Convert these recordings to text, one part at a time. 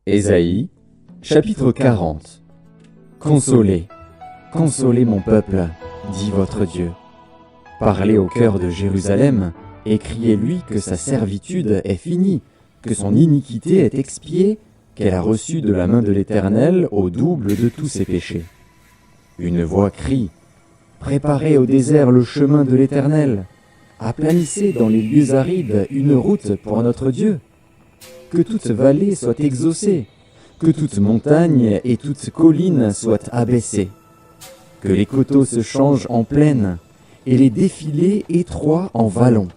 Ésaïe, chapitre 40. Consolez, consolez mon peuple, dit votre Dieu. Parlez au cœur de Jérusalem, et criez-lui que sa servitude est finie, que son iniquité est expiée, qu'elle a reçu de la main de l'Éternel au double de tous ses péchés. Une voix crie, « Préparez au désert le chemin de l'Éternel, aplanissez dans les lieux arides une route pour notre Dieu. Que toute vallée soit exaucée, que toute montagne et toute colline soient abaissées, que les coteaux se changent en plaine et les défilés étroits en vallons.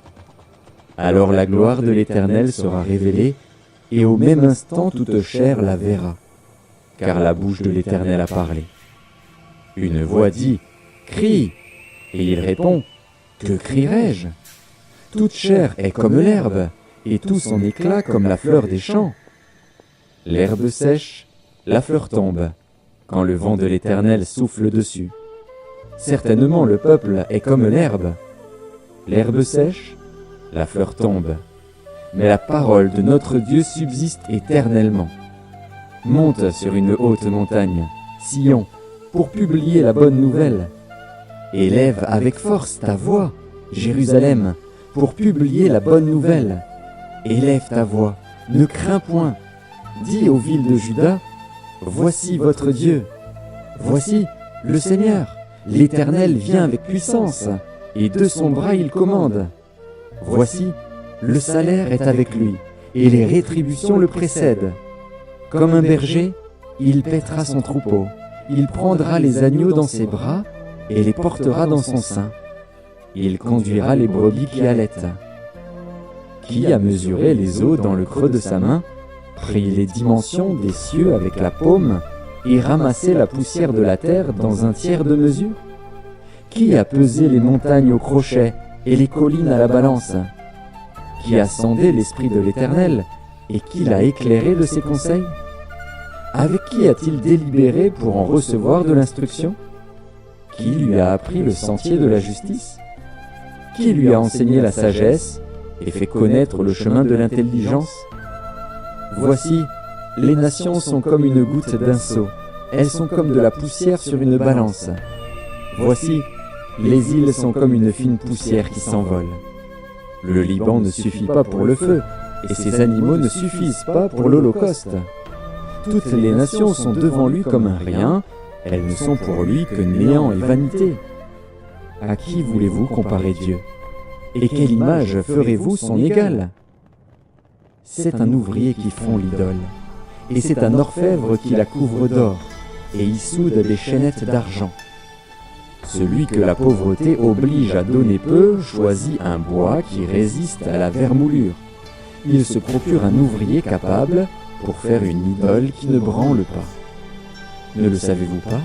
Alors la gloire de l'Éternel sera révélée, et au même instant toute chair la verra, car la bouche de l'Éternel a parlé. Une voix dit, « Crie !» Et il répond, « Que crierai-je ? Toute chair est comme l'herbe, et tout son éclat comme la fleur des champs. L'herbe sèche, la fleur tombe, quand le vent de l'Éternel souffle dessus. Certainement le peuple est comme l'herbe. L'herbe sèche, la fleur tombe, mais la parole de notre Dieu subsiste éternellement. Monte sur une haute montagne, Sion, pour publier la bonne nouvelle. Élève avec force ta voix, Jérusalem, pour publier la bonne nouvelle. Élève ta voix, ne crains point. Dis aux villes de Juda, voici votre Dieu. Voici le Seigneur, l'Éternel vient avec puissance, et de son bras il commande. Voici, le salaire est avec lui, et les rétributions le précèdent. Comme un berger, il paîtra son troupeau, il prendra les agneaux dans ses bras, et les portera dans son sein. Il conduira les brebis qui allaitent. Qui a mesuré les eaux dans le creux de sa main, pris les dimensions des cieux avec la paume, et ramassé la poussière de la terre dans un tiers de mesure? Qui a pesé les montagnes au crochet et les collines à la balance? Qui a sondé l'esprit de l'Éternel, et qui l'a éclairé de ses conseils? Avec qui a-t-il délibéré pour en recevoir de l'instruction? Qui lui a appris le sentier de la justice? Qui lui a enseigné la sagesse et fait connaître le chemin de l'intelligence? Voici, les nations sont comme une goutte d'un seau, elles sont comme de la poussière sur une balance. Voici, les îles sont comme une fine poussière qui s'envole. Le Liban ne suffit pas pour le feu, et ses animaux ne suffisent pas pour l'holocauste. Toutes les nations sont devant lui comme un rien, elles ne sont pour lui que néant et vanité. À qui voulez-vous comparer Dieu? Et quelle image ferez-vous son égal? C'est un ouvrier qui fond l'idole, et c'est un orfèvre qui la couvre d'or, et y soude des chaînettes d'argent. Celui que la pauvreté oblige à donner peu choisit un bois qui résiste à la vermoulure. Il se procure un ouvrier capable pour faire une idole qui ne branle pas. Ne le savez-vous pas?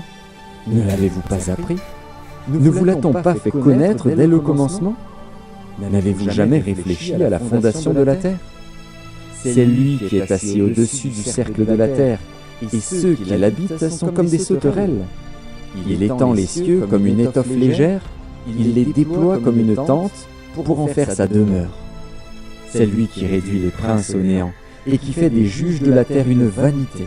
Ne l'avez-vous pas appris? Ne vous l'a-t-on pas fait connaître dès le commencement? N'avez-vous jamais réfléchi à la fondation de la terre? C'est lui qui est assis au-dessus du cercle de la terre, et ceux qui l'habitent sont comme des sauterelles. Il étend les cieux comme une étoffe légère, il les déploie comme une tente pour en faire sa demeure. C'est lui qui réduit les princes au néant, et qui fait des juges de la terre une vanité.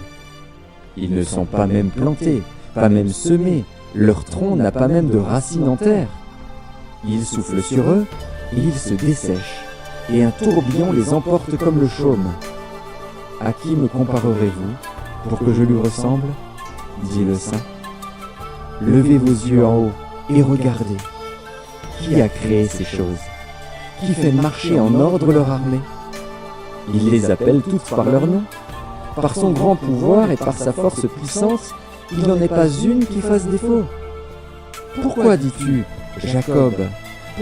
Ils ne sont pas même plantés, pas même semés, leur tronc n'a pas même de racines en terre. Il souffle sur eux, et ils se dessèchent, et un tourbillon les emporte comme le chaume. À qui me comparerez-vous, pour que je lui ressemble? Dit le Saint. Levez vos yeux en haut, et regardez. Qui a créé ces choses? Qui fait marcher en ordre leur armée? Il les appelle toutes par leur nom. Par son grand pouvoir et par sa force puissante, il n'en est pas une qui fasse défaut. Pourquoi dis-tu, Jacob?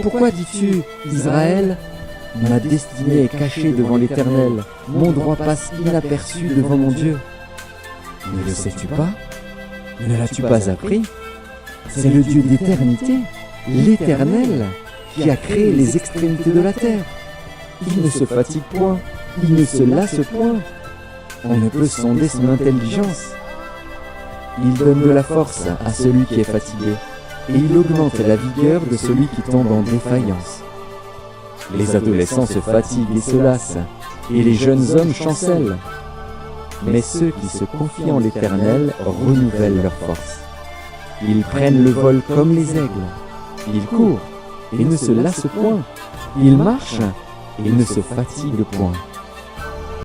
Pourquoi dis-tu, Israël? Ma destinée est cachée devant l'Éternel, mon droit passe inaperçu devant mon Dieu. Ne le sais-tu pas? Ne l'as-tu pas appris? C'est le Dieu d'éternité, l'Éternel, qui a créé les extrémités de la terre. Il ne se fatigue point, il ne se lasse point. On ne peut sonder son intelligence. Il donne de la force à celui qui est fatigué, et il augmente la vigueur de celui qui tombe en défaillance. Les adolescents se fatiguent et se lassent, et les jeunes hommes chancellent. mais ceux qui se confient en l'Éternel renouvellent leur force. Ils prennent le vol comme les aigles. Ils courent et ne se lassent point. Ils marchent et ne se fatiguent point.